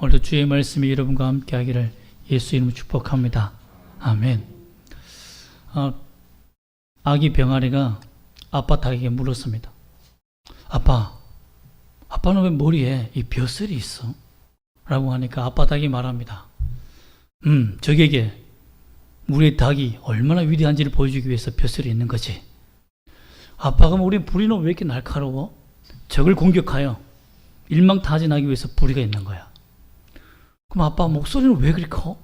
오늘도 주의 말씀이 여러분과 함께 하기를 예수 이름으로 축복합니다. 아멘. 아기 병아리가 아빠 닭에게 물었습니다. 아빠는 왜 머리에 이 벼슬이 있어? 라고 하니까 아빠 닭이 말합니다. 적에게 우리 닭이 얼마나 위대한지를 보여주기 위해서 벼슬이 있는 거지. 아빠가 우리 부리는 왜 이렇게 날카로워? 적을 공격하여 일망타진하기 위해서 부리가 있는 거야. 그럼 아빠 목소리는 왜 그리 커?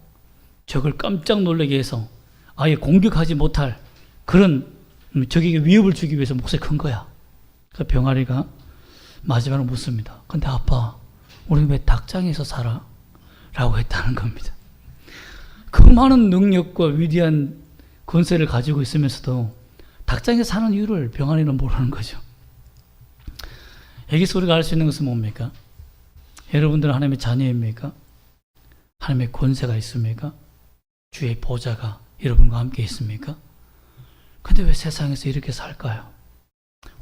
적을 깜짝 놀라게 해서 아예 공격하지 못할 그런 적에게 위협을 주기 위해서 목소리 큰 거야. 그 병아리가 마지막으로 묻습니다. 근데 아빠, 우리 왜 닭장에서 살아? 라고 했다는 겁니다. 그 많은 능력과 위대한 권세를 가지고 있으면서도 닭장에 사는 이유를 병아리는 모르는 거죠. 여기서 우리가 알 수 있는 것은 뭡니까? 여러분들은 하나님의 자녀입니까? 하나님의 권세가 있습니까? 주의 보좌가 여러분과 함께 있습니까? 근데 왜 세상에서 이렇게 살까요?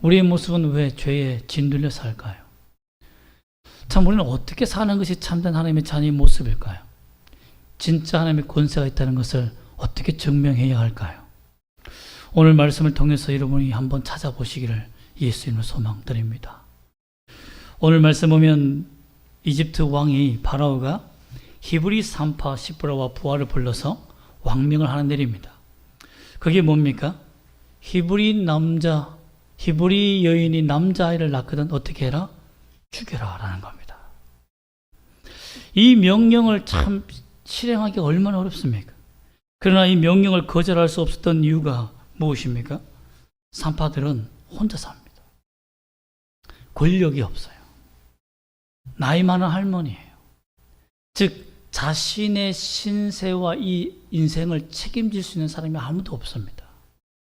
우리의 모습은 왜 죄에 짓눌려 살까요? 참 우리는 어떻게 사는 것이 참된 하나님의 자녀의 모습일까요? 진짜 하나님의 권세가 있다는 것을 어떻게 증명해야 할까요? 오늘 말씀을 통해서 여러분이 한번 찾아보시기를 예수님을 소망드립니다. 오늘 말씀 보면 이집트 왕이 파라오가 히브리 산파 시브라와 부하를 불러서 왕명을 하나 내립니다. 그게 뭡니까? 히브리 여인이 남자아이를 낳거든 어떻게 해라? 죽여라 라는 겁니다. 이 명령을 참 실행하기가 얼마나 어렵습니까? 그러나 이 명령을 거절할 수 없었던 이유가 무엇입니까? 산파들은 혼자 삽니다. 권력이 없어요. 나이 많은 할머니예요. 즉 자신의 신세와 이 인생을 책임질 수 있는 사람이 아무도 없습니다.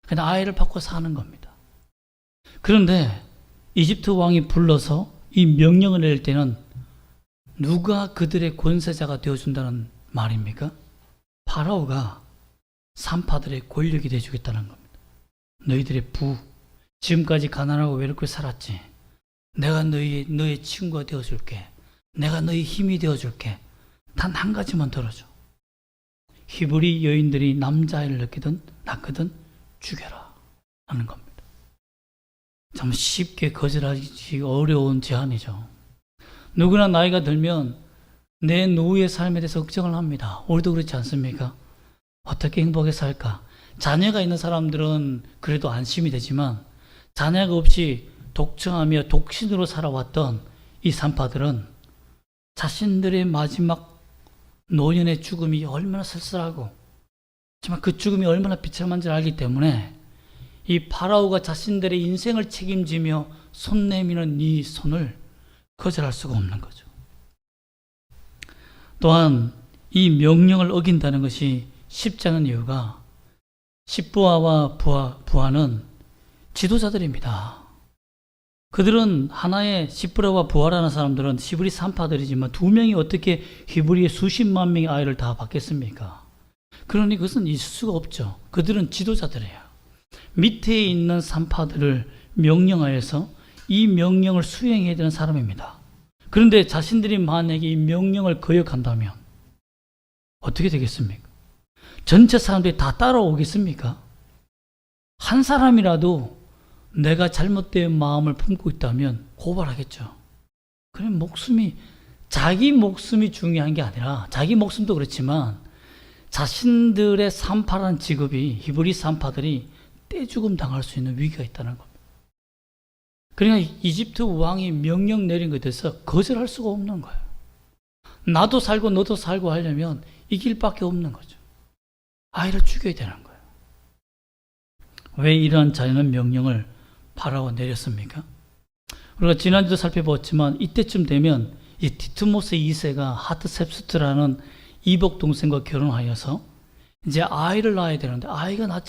그냥 아이를 받고 사는 겁니다. 그런데 이집트 왕이 불러서 이 명령을 낼 때는 누가 그들의 권세자가 되어준다는 말입니까? 파라오가 산파들의 권력이 되어주겠다는 겁니다. 너희들의 지금까지 가난하고 외롭게 살았지. 내가 너의 친구가 되어줄게. 내가 너의 힘이 되어줄게. 단 한 가지만 들어줘. 히브리 여인들이 남자아이를 낳거든 죽여라 하는 겁니다. 참 쉽게 거절하기 어려운 제안이죠. 누구나 나이가 들면 내 노후의 삶에 대해서 걱정을 합니다. 우리도 그렇지 않습니까? 어떻게 행복하게 살까? 자녀가 있는 사람들은 그래도 안심이 되지만 자녀가 없이 독청하며 독신으로 살아왔던 이 산파들은 자신들의 마지막 노년의 죽음이 얼마나 쓸쓸하고 정말 그 죽음이 얼마나 비참한지를 알기 때문에 이 파라오가 자신들의 인생을 책임지며 손 내미는 이 손을 거절할 수가 없는 거죠. 또한 이 명령을 어긴다는 것이 쉽지 않은 이유가 십부하와 부하는 지도자들입니다. 그들은 하나의 시브라와 부하라는 사람들은 히브리 산파들이지만 두 명이 어떻게 히브리의 수십만 명의 아이를 다 받겠습니까? 그러니 그것은 있을 수가 없죠. 그들은 지도자들이에요. 밑에 있는 산파들을 명령하여서 이 명령을 수행해야 되는 사람입니다. 그런데 자신들이 만약에 이 명령을 거역한다면 어떻게 되겠습니까? 전체 사람들이 다 따라오겠습니까? 한 사람이라도 내가 잘못된 마음을 품고 있다면 고발하겠죠. 그럼 자기 목숨이 중요한 게 아니라 자기 목숨도 그렇지만 자신들의 산파라는 직업이 히브리 산파들이 떼죽음 당할 수 있는 위기가 있다는 겁니다. 그러니까 이집트 왕이 명령 내린 것에 대해서 거절할 수가 없는 거예요. 나도 살고 너도 살고 하려면 이 길밖에 없는 거죠. 아이를 죽여야 되는 거예요. 왜 이러한 잔인한 명령을 파라오가 내렸습니까? 우리가 지난주도 살펴봤지만 이때쯤 되면 이 디트모스 2세가 하트셉스트라는 이복 동생과 결혼하여서 이제 아이를 낳아야 되는데 아이가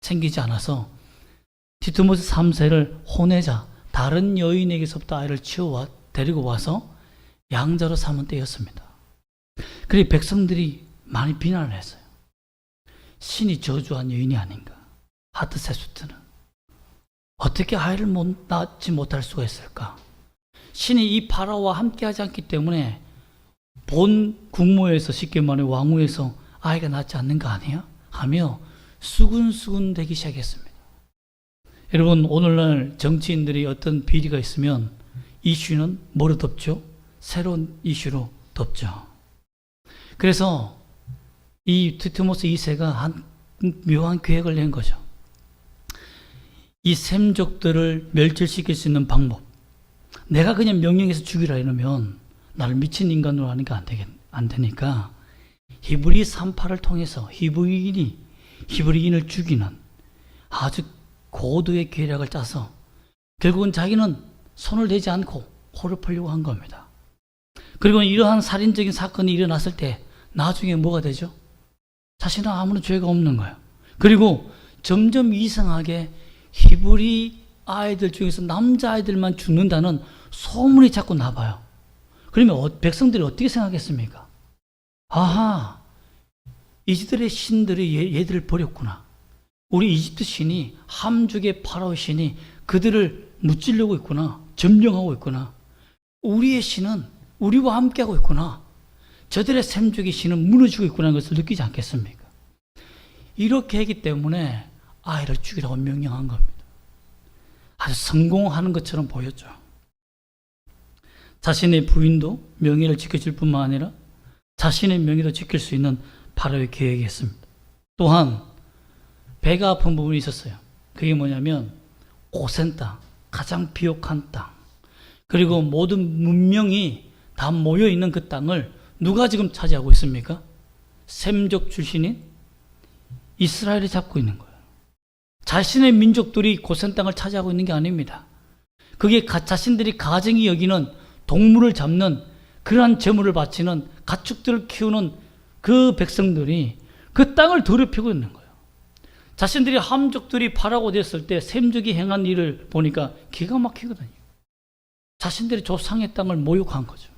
생기지 않아서 디트모스 3세를 혼외자 다른 여인에게서부터 아이를 데리고 와서 양자로 삼은 때였습니다. 그리고 백성들이 많이 비난을 했어요. 신이 저주한 여인이 아닌가. 하트세수트는 어떻게 아이를 낳지 못할 수가 있을까? 신이 이 파라오와 함께하지 않기 때문에 본 국모에서 쉽게 말해 왕후에서 아이가 낳지 않는 거 아니야? 하며 수군수군 되기 시작했습니다. 여러분, 오늘날 정치인들이 어떤 비리가 있으면 이슈는 뭐로 덮죠? 새로운 이슈로 덮죠. 그래서 이 디디모스 2세가 한 묘한 계획을 낸 거죠. 이 셈족들을 멸절시킬 수 있는 방법. 내가 그냥 명령해서 죽이라 이러면 나를 미친 인간으로 하니까 안 되니까 히브리 산파를 통해서 히브리인을 죽이는 아주 고도의 계략을 짜서 결국은 자기는 손을 대지 않고 코를 풀려고 한 겁니다. 그리고 이러한 살인적인 사건이 일어났을 때 나중에 뭐가 되죠? 자신은 아무런 죄가 없는 거예요. 그리고 점점 이상하게 히브리 아이들 중에서 남자아이들만 죽는다는 소문이 자꾸 나봐요. 그러면 백성들이 어떻게 생각했습니까? 아하, 이들의 신들이 얘들을 버렸구나. 우리 이집트 신이, 함죽의 파라오 신이 그들을 무찌르고 있구나. 점령하고 있구나. 우리의 신은 우리와 함께하고 있구나. 저들의 셈족의 신은 무너지고 있구나 하는 것을 느끼지 않겠습니까? 이렇게 했기 때문에 아이를 죽이라고 명령한 겁니다. 아주 성공하는 것처럼 보였죠. 자신의 부인도 명예를 지켜줄 뿐만 아니라 자신의 명예도 지킬 수 있는 바로의 계획이었습니다. 또한 배가 아픈 부분이 있었어요. 그게 뭐냐면 고센 땅, 가장 비옥한 땅, 그리고 모든 문명이 다 모여있는 그 땅을 누가 지금 차지하고 있습니까? 셈족 출신인 이스라엘이 잡고 있는 거예요. 자신의 민족들이 고센 땅을 차지하고 있는 게 아닙니다. 그게 자신들이 가정이 여기는 동물을 잡는 그러한 재물을 바치는 가축들을 키우는 그 백성들이 그 땅을 더럽히고 있는 거예요. 자신들이 함족들이 파라고 됐을 때 셈족이 행한 일을 보니까 기가 막히거든요. 자신들이 조상의 땅을 모욕한 거죠.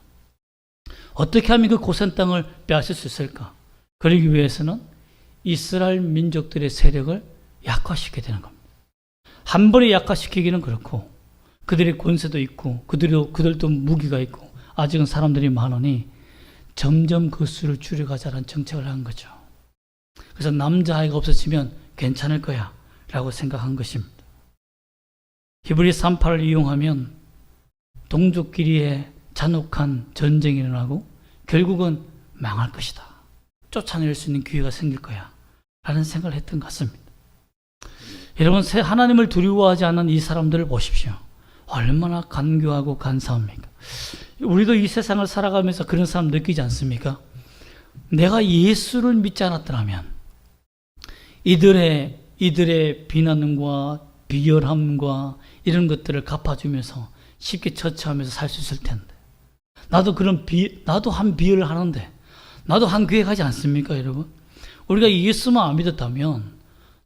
어떻게 하면 그 고센 땅을 빼앗을 수 있을까? 그러기 위해서는 이스라엘 민족들의 세력을 약화시켜야 되는 겁니다. 한 번에 약화시키기는 그렇고 그들의 권세도 있고 그들도 무기가 있고 아직은 사람들이 많으니 점점 그 수를 줄여가자는 정책을 한 거죠. 그래서 남자아이가 없어지면 괜찮을 거야 라고 생각한 것입니다. 히브리 산파를 이용하면 동족끼리의 잔혹한 전쟁이 일어나고 결국은 망할 것이다. 쫓아낼 수 있는 기회가 생길 거야 라는 생각을 했던 것 같습니다. 여러분, 하나님을 두려워하지 않는 이 사람들을 보십시오. 얼마나 간교하고 간사합니까? 우리도 이 세상을 살아가면서 그런 사람 느끼지 않습니까? 내가 예수를 믿지 않았더라면 이들의 비난과 비열함과 이런 것들을 갚아주면서 쉽게 처치하면서 살 수 있을 텐데, 나도 한 비열을 하는데, 나도 한 계획하지 않습니까, 여러분? 우리가 예수만 안 믿었다면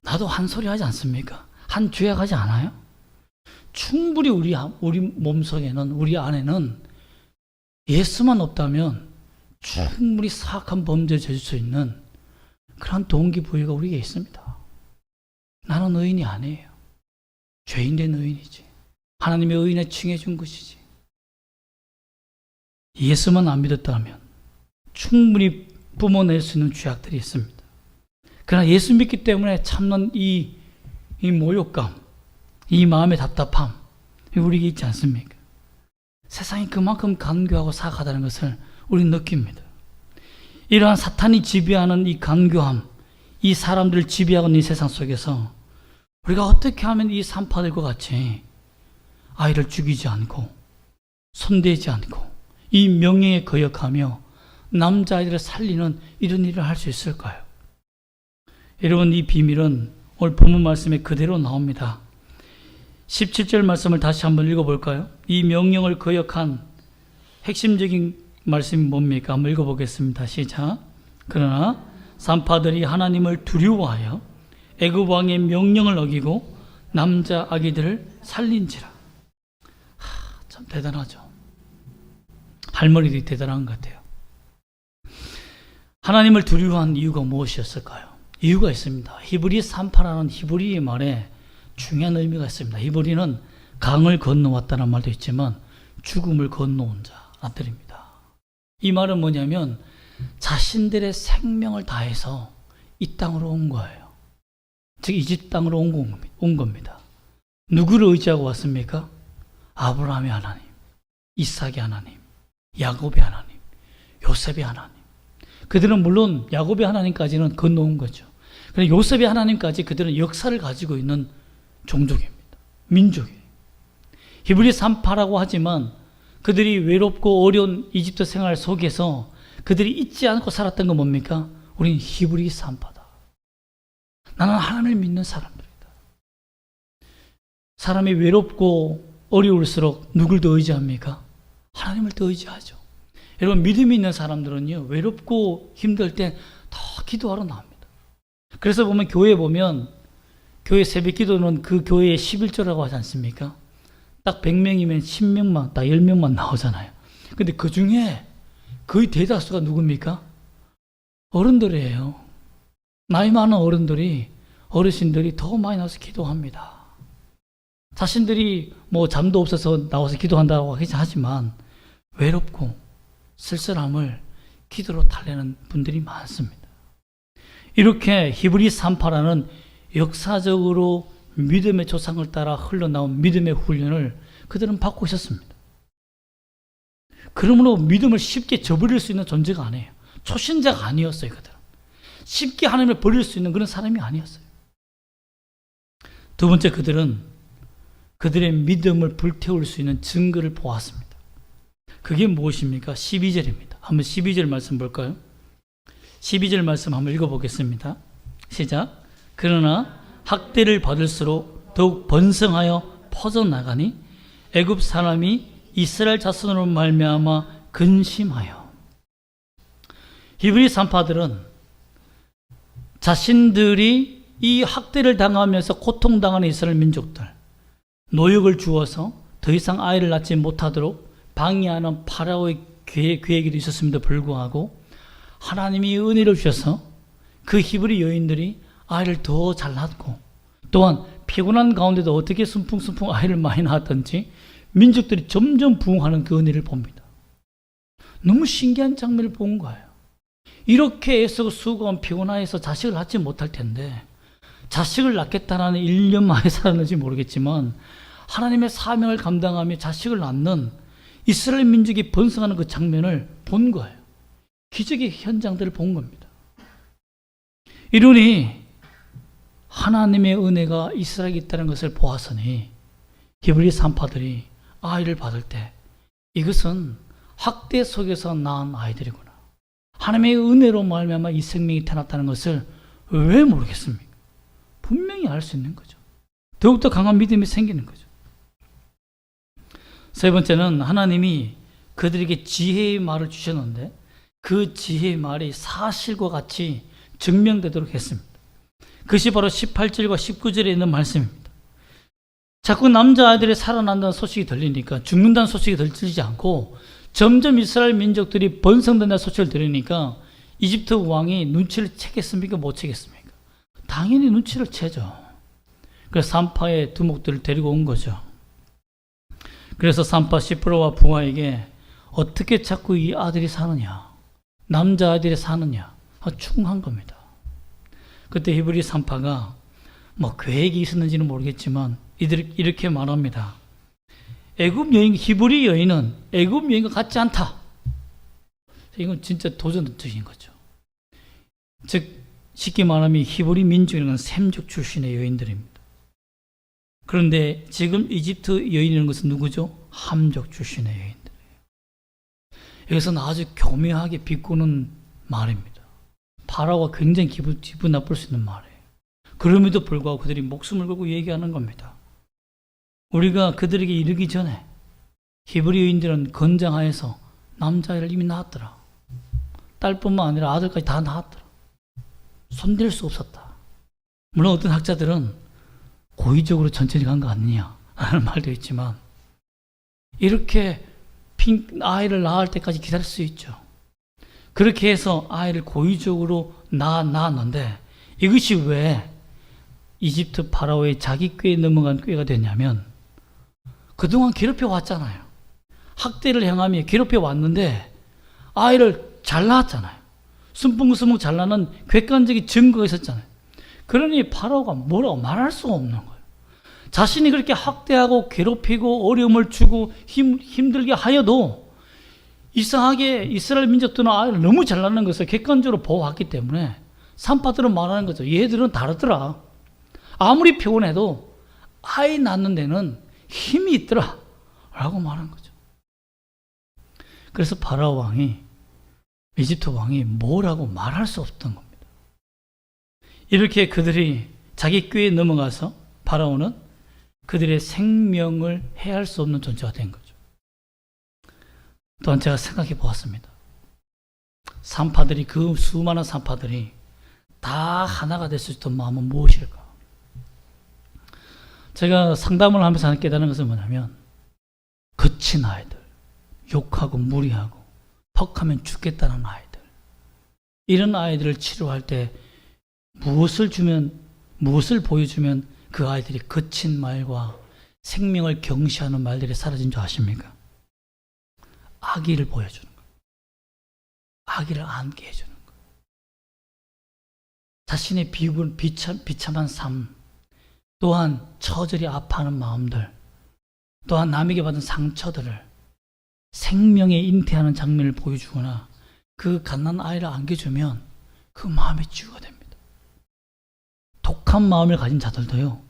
나도 한 소리 하지 않습니까? 한 죄악하지 않아요? 충분히 우리 몸속에는, 우리 안에는 예수만 없다면 충분히 사악한 범죄를 저질 수 있는 그런 동기부여가 우리에게 있습니다. 나는 의인이 아니에요. 죄인된 의인이지. 하나님의 의인에 칭해준 것이지. 예수만 안 믿었다면 충분히 뿜어낼 수 있는 죄악들이 있습니다. 그러나 예수 믿기 때문에 참는 이 모욕감, 이 마음의 답답함, 우리에게 있지 않습니까? 세상이 그만큼 간교하고 사악하다는 것을 우리는 느낍니다. 이러한 사탄이 지배하는 이 간교함, 이 사람들을 지배하고 있는 이 세상 속에서 우리가 어떻게 하면 이 산파들과 같이 아이를 죽이지 않고 손대지 않고 이 명예에 거역하며 남자아이들을 살리는 이런 일을 할 수 있을까요? 여러분, 이 비밀은 오늘 본문 말씀에 그대로 나옵니다. 17절 말씀을 다시 한번 읽어볼까요? 이 명령을 거역한 핵심적인 말씀이 뭡니까? 한번 읽어보겠습니다. 시작. 그러나 산파들이 하나님을 두려워하여 애굽 왕의 명령을 어기고 남자 아기들을 살린지라. 참 대단하죠. 할머니들이 대단한 것 같아요. 하나님을 두려워한 이유가 무엇이었을까요? 이유가 있습니다. 히브리 산파라는 히브리의 말에 중요한 의미가 있습니다. 히브리는 강을 건너왔다는 말도 있지만 죽음을 건너온 자들입니다. 이 말은 뭐냐면 자신들의 생명을 다해서 이 땅으로 온 거예요. 즉 이집 땅으로 온 겁니다. 누구를 의지하고 왔습니까? 아브라함의 하나님, 이삭의 하나님, 야곱의 하나님, 요셉의 하나님. 그들은 물론 야곱의 하나님까지는 건너온 거죠. 그런데 요셉의 하나님까지 그들은 역사를 가지고 있는 종족입니다. 민족이에요. 히브리 산파라고 하지만 그들이 외롭고 어려운 이집트 생활 속에서 그들이 잊지 않고 살았던 건 뭡니까? 우린 히브리 산파다. 나는 하나님을 믿는 사람들이다. 사람이 외롭고 어려울수록 누굴 더 의지합니까? 하나님을 더 의지하죠. 여러분, 믿음이 있는 사람들은요, 외롭고 힘들 때 더 기도하러 나옵니다. 그래서 보면 교회에 보면 교회 새벽 기도는 그 교회의 11조라고 하지 않습니까? 딱 100명이면 10명만, 딱 10명만 나오잖아요. 근데 그 중에 거의 대다수가 누굽니까? 어른들이에요. 나이 많은 어르신들이 더 많이 나와서 기도합니다. 자신들이 뭐 잠도 없어서 나와서 기도한다고 하지만 외롭고 쓸쓸함을 기도로 달래는 분들이 많습니다. 이렇게 히브리 산파라는 역사적으로 믿음의 조상을 따라 흘러나온 믿음의 훈련을 그들은 받고 있었습니다. 그러므로 믿음을 쉽게 저버릴 수 있는 존재가 아니에요. 초신자가 아니었어요. 그들은 쉽게 하나님을 버릴 수 있는 그런 사람이 아니었어요. 두 번째, 그들은 그들의 믿음을 불태울 수 있는 증거를 보았습니다. 그게 무엇입니까? 12절입니다. 한번 12절 말씀 볼까요? 12절 말씀 한번 읽어보겠습니다. 시작. 그러나 학대를 받을수록 더욱 번성하여 퍼져나가니 애굽 사람이 이스라엘 자손으로 말미암아 근심하여. 히브리 산파들은 자신들이 이 학대를 당하면서 고통당하는 이스라엘 민족들, 노역을 주어서 더 이상 아이를 낳지 못하도록 방해하는 파라오의 계획이 있었음에도 불구하고 하나님이 은혜를 주셔서 그 히브리 여인들이 아이를 더 잘 낳고, 또한 피곤한 가운데도 어떻게 순풍순풍 아이를 많이 낳았던지 민족들이 점점 부흥하는 그 은혜를 봅니다. 너무 신기한 장면을 본 거예요. 이렇게 애쓰고 수고하면 피곤해서 자식을 낳지 못할 텐데 자식을 낳겠다는 일념 만에 살았는지 모르겠지만 하나님의 사명을 감당하며 자식을 낳는 이스라엘 민족이 번성하는 그 장면을 본 거예요. 기적의 현장들을 본 겁니다. 이러니 하나님의 은혜가 이스라엘에 있다는 것을 보았으니 히브리 산파들이 아이를 받을 때 이것은 학대 속에서 낳은 아이들이구나, 하나님의 은혜로 말미암아 이 생명이 태어났다는 것을 왜 모르겠습니까? 분명히 알 수 있는 거죠. 더욱더 강한 믿음이 생기는 거죠. 세 번째는 하나님이 그들에게 지혜의 말을 주셨는데 그 지혜의 말이 사실과 같이 증명되도록 했습니다. 그것이 바로 18절과 19절에 있는 말씀입니다. 자꾸 남자아이들이 살아난다는 소식이 들리니까, 죽는다는 소식이 들리지 않고 점점 이스라엘 민족들이 번성된다는 소식을 들으니까 이집트 왕이 눈치를 채겠습니까? 못 채겠습니까? 당연히 눈치를 채죠. 그래서 산파의 두목들을 데리고 온 거죠. 그래서 산파 시프로와 부하에게 어떻게 자꾸 이 아들이 사느냐, 남자아이들이 사느냐 충한 겁니다. 그때 히브리 산파가 뭐 계획이 있었는지는 모르겠지만 이렇게 말합니다. 애굽 여인, 히브리 여인은 애굽 여인과 같지 않다. 이건 진짜 도전적인 거죠. 즉 쉽게 말하면 히브리 민족이라는 셈족 출신의 여인들입니다. 그런데 지금 이집트 여인이라는 것은 누구죠? 함족 출신의 여인들이에요. 여기서는 아주 교묘하게 비꼬는 말입니다. 파라오가 굉장히 기분 나쁠 수 있는 말이에요. 그럼에도 불구하고 그들이 목숨을 걸고 얘기하는 겁니다. 우리가 그들에게 이르기 전에 히브리 여인들은 건장하여서 남자아이를 이미 낳았더라. 딸뿐만 아니라 아들까지 다 낳았더라. 손댈 수 없었다. 물론 어떤 학자들은 고의적으로 천천히 간 거 아니냐 라는 말도 있지만 이렇게 아이를 낳을 때까지 기다릴 수 있죠. 그렇게 해서 아이를 고의적으로 낳았는데 이것이 왜 이집트 파라오의 자기 꾀에 넘어간 꾀가 됐냐면 그동안 괴롭혀 왔잖아요. 학대를 행하며 괴롭혀 왔는데 아이를 잘 낳았잖아요. 순풍순풍 잘 낳는 객관적인 증거가 있었잖아요. 그러니 파라오가 뭐라고 말할 수가 없는 거예요. 자신이 그렇게 학대하고 괴롭히고 어려움을 주고 힘들게 하여도 이상하게 이스라엘 민족들은 아이를 너무 잘 낳는 것을 객관적으로 보았기 때문에 산파들은 말하는 거죠. 얘들은 다르더라. 아무리 피곤해도 아이 낳는 데는 힘이 있더라 라고 말한 거죠. 그래서 파라오 왕이, 이집트 왕이 뭐라고 말할 수 없던 겁니다. 이렇게 그들이 자기 꾀에 넘어가서 파라오는 그들의 생명을 해할 수 없는 존재가 된 거죠. 또한 제가 생각해 보았습니다. 산파들이, 그 수많은 산파들이 다 하나가 될 수 있던 마음은 무엇일까? 제가 상담을 하면서 하는 깨달은 것은 뭐냐면, 거친 아이들, 욕하고 무리하고 퍽하면 죽겠다는 아이들, 이런 아이들을 치료할 때 무엇을 보여주면 그 아이들이 거친 말과 생명을 경시하는 말들이 사라진 줄 아십니까? 아기를 보여주는 거예요. 아기를 안게 해주는 거예요. 자신의 비참한 삶, 또한 처절히 아파하는 마음들, 또한 남에게 받은 상처들을 생명에 잉태하는 장면을 보여주거나 그 갓난 아이를 안겨주면 그 마음이 치유가 됩니다. 독한 마음을 가진 자들도요,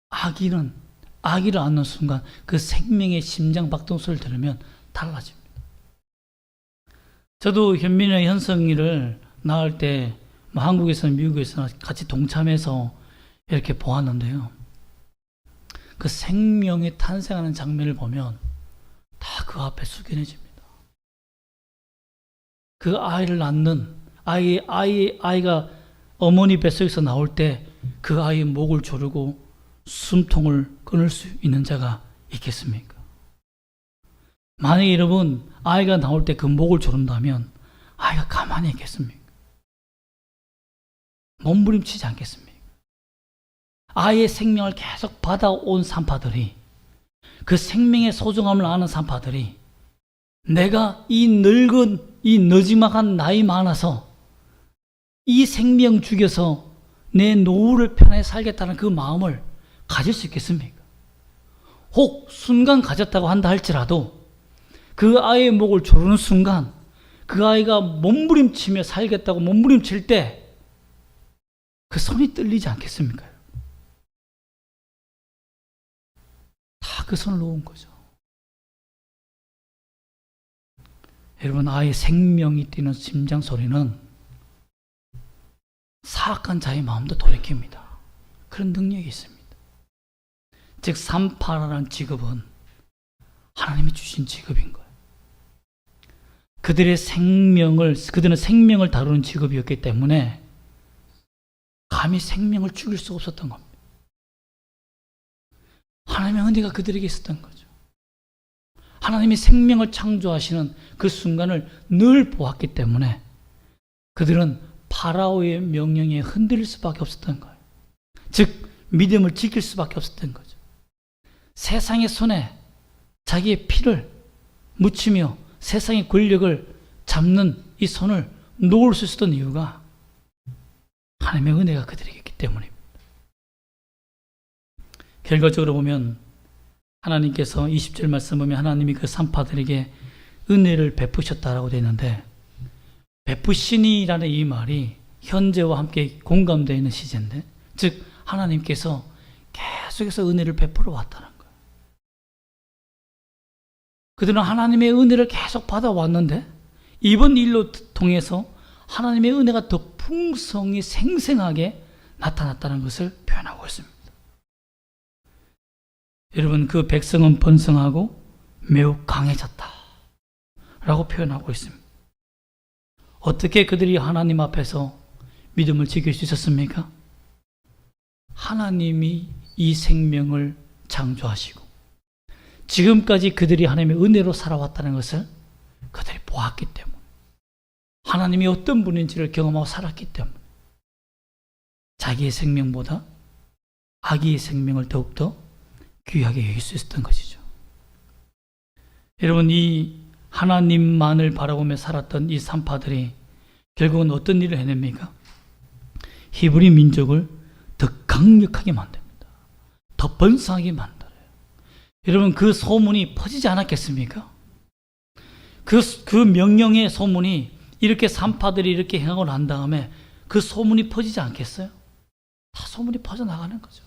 아기를 안는 순간 그 생명의 심장 박동소리를 들으면 달라집니다. 저도 현민의 현성이를 낳을 때 한국에서나 미국에서나 같이 동참해서 이렇게 보았는데요, 그 생명이 탄생하는 장면을 보면 다 그 앞에 숙연해집니다. 그 아이를 낳는 아이가 어머니 뱃속에서 나올 때 그 아이의 목을 조르고 숨통을 끊을 수 있는 자가 있겠습니까? 만약에 여러분 아이가 나올 때 그 목을 조른다면 아이가 가만히 있겠습니까? 몸부림치지 않겠습니까? 아이의 생명을 계속 받아온 산파들이, 그 생명의 소중함을 아는 산파들이, 내가 이 늙은, 이 너지막한 나이 많아서 이 생명 죽여서 내 노후를 편하게 살겠다는 그 마음을 가질 수 있겠습니까? 혹 순간 가졌다고 한다 할지라도 그 아이의 목을 조르는 순간 그 아이가 몸부림치며 살겠다고 몸부림칠 때 그 손이 떨리지 않겠습니까? 다 그 손을 놓은 거죠. 여러분, 아이의 생명이 뛰는 심장 소리는 사악한 자의 마음도 돌이킵니다. 그런 능력이 있습니다. 즉 산파라는 직업은 하나님이 주신 직업인 거예요. 그들은 생명을 다루는 직업이었기 때문에 감히 생명을 죽일 수 없었던 겁니다. 하나님의 은혜가 그들에게 있었던 거죠. 하나님이 생명을 창조하시는 그 순간을 늘 보았기 때문에 그들은 파라오의 명령에 흔들릴 수밖에 없었던 거예요. 즉 믿음을 지킬 수밖에 없었던 거죠. 세상의 손에 자기의 피를 묻히며 세상의 권력을 잡는 이 손을 놓을 수 있었던 이유가 하나님의 은혜가 그들에게 있기 때문입니다. 결과적으로 보면 하나님께서 20절 말씀 보면 하나님이 그 산파들에게 은혜를 베푸셨다라고 되어 있는데, 베푸시니라는 이 말이 현재와 함께 공감되어 있는 시제인데, 즉 하나님께서 계속해서 은혜를 베풀어 왔다는 거예요. 그들은 하나님의 은혜를 계속 받아왔는데 이번 일로 통해서 하나님의 은혜가 더 풍성히 생생하게 나타났다는 것을 표현하고 있습니다. 여러분, 그 백성은 번성하고 매우 강해졌다 라고 표현하고 있습니다. 어떻게 그들이 하나님 앞에서 믿음을 지킬 수 있었습니까? 하나님이 이 생명을 창조하시고 지금까지 그들이 하나님의 은혜로 살아왔다는 것을 그들이 보았기 때문에, 하나님이 어떤 분인지를 경험하고 살았기 때문에 자기의 생명보다 아기의 생명을 더욱더 귀하게 여길 수 있었던 것이죠. 여러분, 이 하나님만을 바라보며 살았던 이 산파들이 결국은 어떤 일을 해냅니까? 히브리 민족을 더 강력하게 만듭니다. 더 번성하게 만들어요. 여러분, 그 소문이 퍼지지 않았겠습니까? 그 명령의 소문이 이렇게 산파들이 이렇게 행하고 난 다음에 그 소문이 퍼지지 않겠어요? 다 소문이 퍼져나가는 거죠.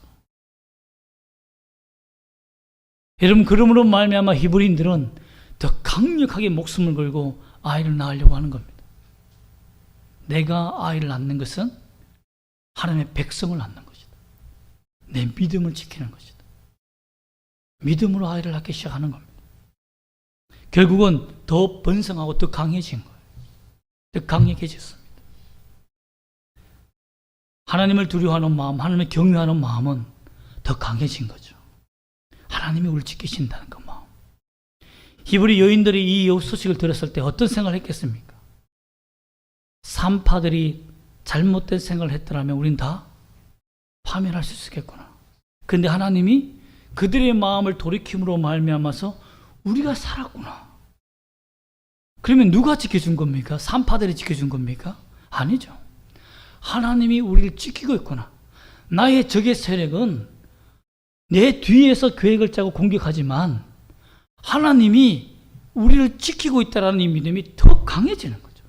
여러분, 그러므로 말미암아 히브리인들은 더 강력하게 목숨을 걸고 아이를 낳으려고 하는 겁니다. 내가 아이를 낳는 것은 하나님의 백성을 낳는 것이다. 내 믿음을 지키는 것이다. 믿음으로 아이를 낳기 시작하는 겁니다. 결국은 더 번성하고 더 강해진 거예요. 더 강력해졌습니다. 하나님을 두려워하는 마음, 하나님을 경외하는 마음은 더 강해진 거죠. 하나님이 우리를 지키신다는 그 마음. 히브리 여인들이 이 소식을 들었을 때 어떤 생각을 했겠습니까? 산파들이 잘못된 생각을 했더라면 우린 다 파멸할 수 있었겠구나. 그런데 하나님이 그들의 마음을 돌이킴으로 말미암아서 우리가 살았구나. 그러면 누가 지켜준 겁니까? 산파들이 지켜준 겁니까? 아니죠. 하나님이 우리를 지키고 있구나. 나의 적의 세력은 내 뒤에서 계획을 짜고 공격하지만 하나님이 우리를 지키고 있다는 이 믿음이 더 강해지는 거죠.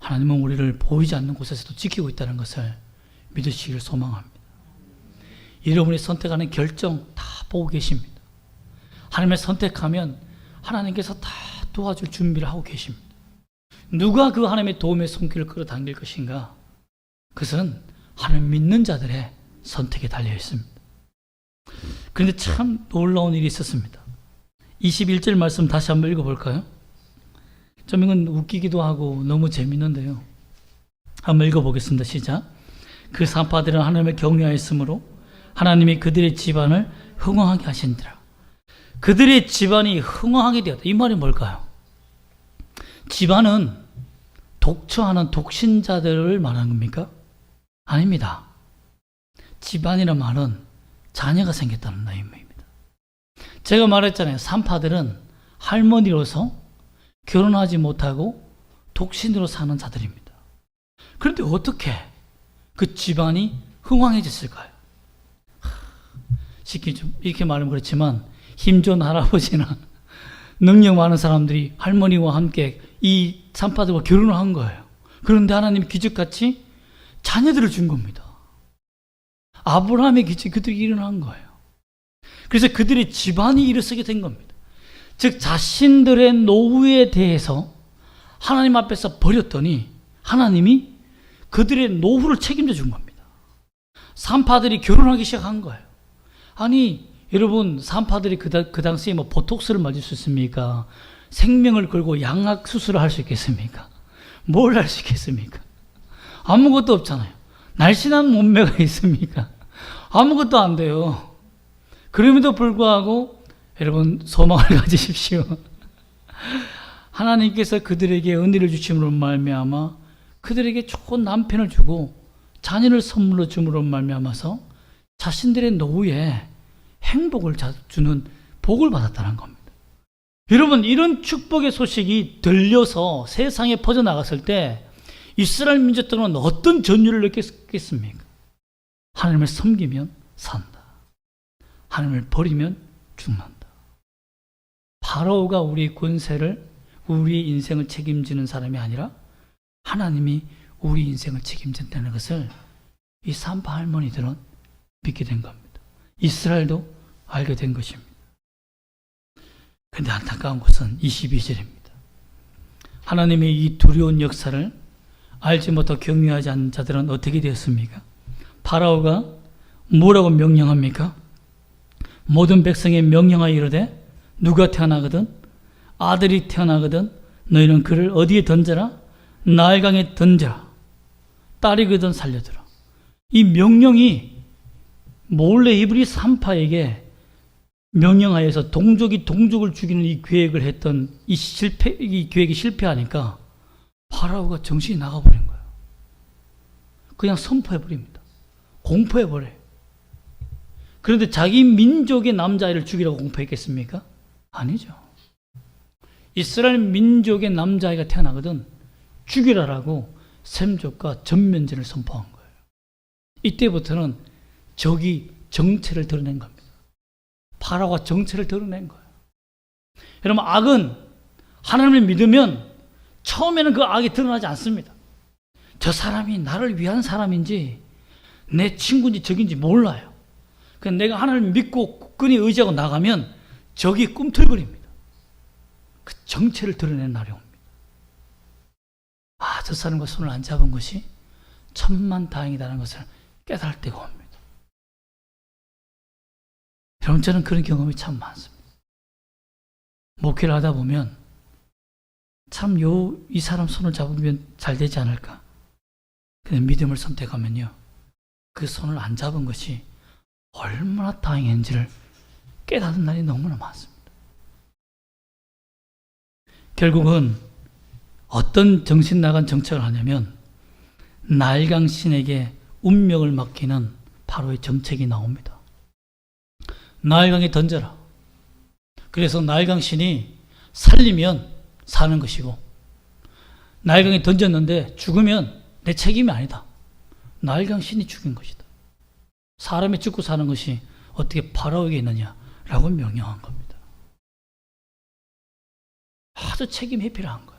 하나님은 우리를 보이지 않는 곳에서도 지키고 있다는 것을 믿으시기를 소망합니다. 여러분이 선택하는 결정 다 보고 계십니다. 하나님을 선택하면 하나님께서 다 도와줄 준비를 하고 계십니다. 누가 그 하나님의 도움의 손길을 끌어당길 것인가? 그것은 하나님 믿는 자들의 선택에 달려 있습니다. 그런데 참 놀라운 일이 있었습니다. 21절 말씀 다시 한번 읽어볼까요? 좀 이건 웃기기도 하고 너무 재밌는데요. 한번 읽어보겠습니다. 시작. 그 산파들은 하나님을 경외하였으므로 하나님이 그들의 집안을 흥왕하게 하신지라. 그들의 집안이 흥왕하게 되었다. 이 말이 뭘까요? 집안은 독처하는 독신자들을 말하는 겁니까? 아닙니다. 집안이라는 말은 자녀가 생겼다는 의미입니다. 제가 말했잖아요. 산파들은 할머니로서 결혼하지 못하고 독신으로 사는 자들입니다. 그런데 어떻게 그 집안이 흥왕해졌을까요? 쉽게 좀 이렇게 말하면 그렇지만 힘 좋은 할아버지나 능력 많은 사람들이 할머니와 함께 이 산파들과 결혼을 한 거예요. 그런데 하나님이 기적같이 자녀들을 준 겁니다. 아브라함의 기적이 그들이 일어난 거예요. 그래서 그들의 집안이 일어서게 된 겁니다. 즉 자신들의 노후에 대해서 하나님 앞에서 버렸더니 하나님이 그들의 노후를 책임져 준 겁니다. 산파들이 결혼하기 시작한 거예요. 아니 여러분, 산파들이 그 당시에 뭐 보톡스를 맞을 수 있습니까? 생명을 걸고 양악 수술을 할 수 있겠습니까? 뭘 할 수 있겠습니까? 아무것도 없잖아요. 날씬한 몸매가 있습니까? 아무것도 안 돼요. 그럼에도 불구하고 여러분 소망을 가지십시오. 하나님께서 그들에게 은혜를 주심으로 말미암아 그들에게 좋은 남편을 주고 자녀를 선물로 줌으로 말미암아서 자신들의 노후에 행복을 주는 복을 받았다는 겁니다. 여러분, 이런 축복의 소식이 들려서 세상에 퍼져나갔을 때 이스라엘 민족들은 어떤 전율을 느꼈겠습니까? 하나님을 섬기면 산다. 하나님을 버리면 죽는다. 파라오가 우리의 권세를, 우리의 인생을 책임지는 사람이 아니라 하나님이 우리 인생을 책임진다는 것을 이 산파 할머니들은 믿게 된 겁니다. 이스라엘도 알게 된 것입니다. 그런데 안타까운 것은 22절입니다. 하나님의 이 두려운 역사를 알지 못하고 경외하지 않는 자들은 어떻게 되었습니까? 파라오가 뭐라고 명령합니까? 모든 백성에 명령하여 이르되 누가 태어나거든 아들이 태어나거든 너희는 그를 어디에 던져라? 나일강에 던져라. 딸이거든 살려들어. 이 명령이 몰래 히브리 산파에게 명령하여서 동족이 동족을 죽이는 이 계획을 했던 이 계획이 실패하니까 파라오가 정신이 나가버린 거예요. 그냥 선포해버립니다. 공포해버려요. 그런데 자기 민족의 남자아이를 죽이라고 공포했겠습니까? 아니죠. 이스라엘 민족의 남자아이가 태어나거든 죽이라라고 셈족과 전면전을 선포한 거예요. 이때부터는 적이 정체를 드러낸 겁니다. 파라오가 정체를 드러낸 거예요. 여러분, 악은 하나님을 믿으면 처음에는 그 악이 드러나지 않습니다. 저 사람이 나를 위한 사람인지 내 친구인지 적인지 몰라요. 그래서 내가 하나님을 믿고 굳건히 의지하고 나가면 적이 꿈틀거립니다. 그 정체를 드러내는 날이 옵니다. 아, 저 사람과 손을 안 잡은 것이 천만다행이다라는 것을 깨달을 때가 옵니다. 여러분, 저는 그런 경험이 참 많습니다. 목회를 하다 보면 참 이 사람 손을 잡으면 잘 되지 않을까. 근데 믿음을 선택하면요, 그 손을 안 잡은 것이 얼마나 다행인지를 깨닫는 날이 너무나 많습니다. 결국은 어떤 정신 나간 정책을 하냐면 나일강신에게 운명을 맡기는 바로의 정책이 나옵니다. 나일강에 던져라. 그래서 나일강신이 살리면 사는 것이고, 나일강에 던졌는데 죽으면 내 책임이 아니다. 나일강신이 죽인 것이다. 사람이 죽고 사는 것이 어떻게 파라오에게 있느냐라고 명령한 겁니다. 아주 책임 회피를 한 거예요.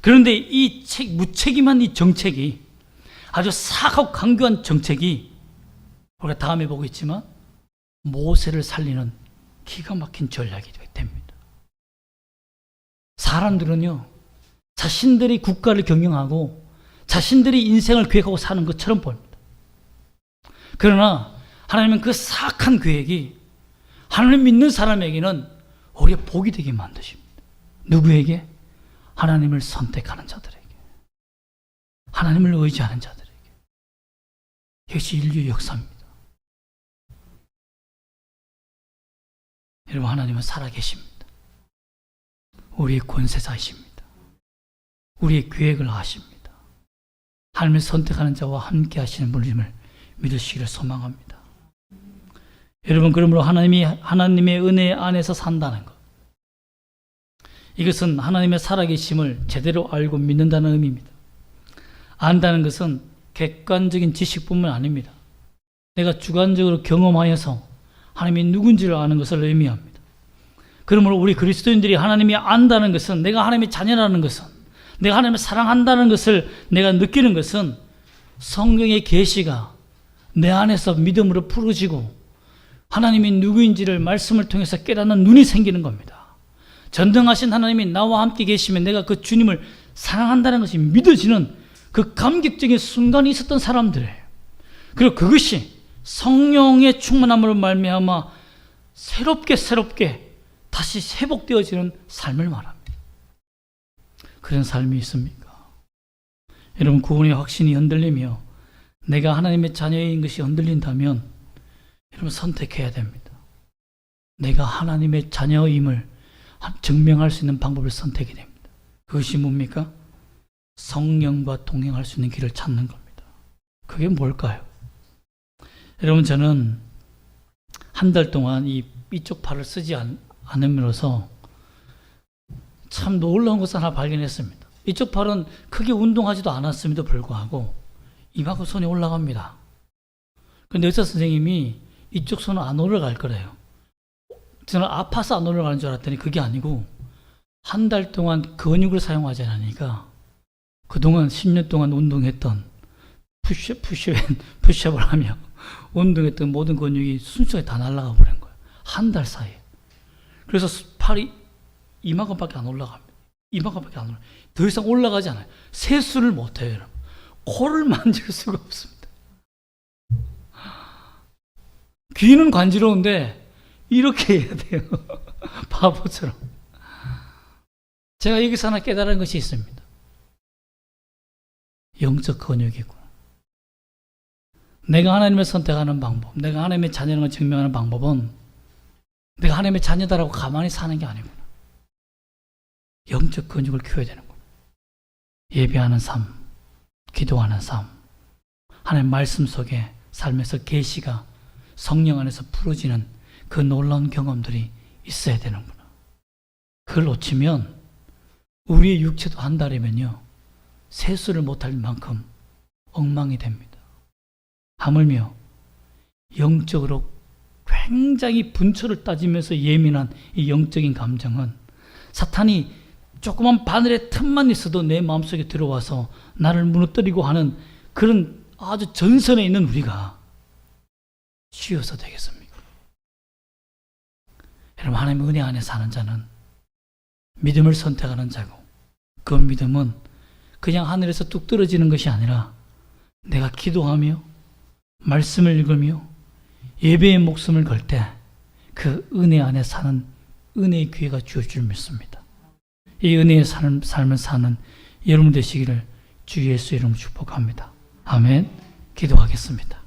그런데 이 무책임한 이 정책이, 아주 사악하고 강교한 정책이 우리가 다음에 보겠지만 모세를 살리는 기가 막힌 전략이 됩니다. 사람들은요, 자신들이 국가를 경영하고 자신들이 인생을 계획하고 사는 것처럼 보입니다. 그러나 하나님은 그 사악한 계획이 하나님 믿는 사람에게는 오히려 복이 되게 만드십니다. 누구에게? 하나님을 선택하는 자들에게, 하나님을 의지하는 자들에게. 이것이 인류의 역사입니다. 여러분, 하나님은 살아계십니다. 우리의 권세자이십니다. 우리의 계획을 아십니다. 하나님을 선택하는 자와 함께 하시는 분임을 믿으시기를 소망합니다. 여러분, 그러므로 하나님의 은혜 안에서 산다는 것, 이것은 하나님의 살아계심을 제대로 알고 믿는다는 의미입니다. 안다는 것은 객관적인 지식뿐만 아닙니다. 내가 주관적으로 경험하여서 하나님이 누군지를 아는 것을 의미합니다. 그러므로 우리 그리스도인들이 하나님이 안다는 것은, 내가 하나님의 자녀라는 것은, 내가 하나님을 사랑한다는 것을 내가 느끼는 것은 성경의 계시가 내 안에서 믿음으로 풀어지고 하나님이 누구인지를 말씀을 통해서 깨닫는 눈이 생기는 겁니다. 전능하신 하나님이 나와 함께 계시면 내가 그 주님을 사랑한다는 것이 믿어지는 그 감격적인 순간이 있었던 사람들이에요. 그리고 그것이 성령의 충만함으로 말미암아 새롭게 다시 회복되어지는 삶을 말합니다. 그런 삶이 있습니까? 여러분, 구원의 확신이 흔들리며 내가 하나님의 자녀인 것이 흔들린다면 여러분, 선택해야 됩니다. 내가 하나님의 자녀임을 증명할 수 있는 방법을 선택해야 됩니다. 그것이 뭡니까? 성령과 동행할 수 있는 길을 찾는 겁니다. 그게 뭘까요? 여러분, 저는 한 달 동안 이쪽 팔을 쓰지 않음으로써 참 놀라운 것을 하나 발견했습니다. 이쪽 팔은 크게 운동하지도 않았음에도 불구하고 이만큼 손이 올라갑니다. 그런데 의사 선생님이 이쪽 손은 안 올라갈 거래요. 저는 아파서 안 올라가는 줄 알았더니 그게 아니고 한 달 동안 근육을 사용하지 않으니까 그동안 10년 동안 운동했던 푸시업을 하며 운동했던 모든 근육이 순식간에 다 날아가 버린 거예요. 한 달 사이에. 그래서 팔이 이만큼밖에 안 올라갑니다. 이만큼밖에 안 올라가요. 더 이상 올라가지 않아요. 세수를 못해요, 여러분. 코를 만질 수가 없습니다. 귀는 간지러운데 이렇게 해야 돼요. 바보처럼. 제가 여기서 하나 깨달은 것이 있습니다. 영적 근육이구나. 내가 하나님을 선택하는 방법, 내가 하나님의 자녀라는 걸 증명하는 방법은 내가 하나님의 자녀다라고 가만히 사는 게 아니구나. 영적 근육을 키워야 되는구나. 예배하는 삶, 기도하는 삶, 하나님 말씀 속에 삶에서 계시가 성령 안에서 풀어지는 그 놀라운 경험들이 있어야 되는구나. 그걸 놓치면 우리의 육체도 한 달이면요 세수를 못할 만큼 엉망이 됩니다. 하물며 영적으로 굉장히 분초를 따지면서 예민한 이 영적인 감정은 사탄이 조그만 바늘의 틈만 있어도 내 마음속에 들어와서 나를 무너뜨리고 하는 그런 아주 전선에 있는 우리가 쉬워서 되겠습니까? 여러분, 하나님의 은혜 안에 사는 자는 믿음을 선택하는 자고, 그 믿음은 그냥 하늘에서 뚝 떨어지는 것이 아니라 내가 기도하며 말씀을 읽으며 예배의 목숨을 걸 때 그 은혜 안에 사는 은혜의 기회가 주어질 줄 믿습니다. 이 은혜의 삶을 사는 여러분 되시기를 주 예수 이름으로 축복합니다. 아멘. 기도하겠습니다.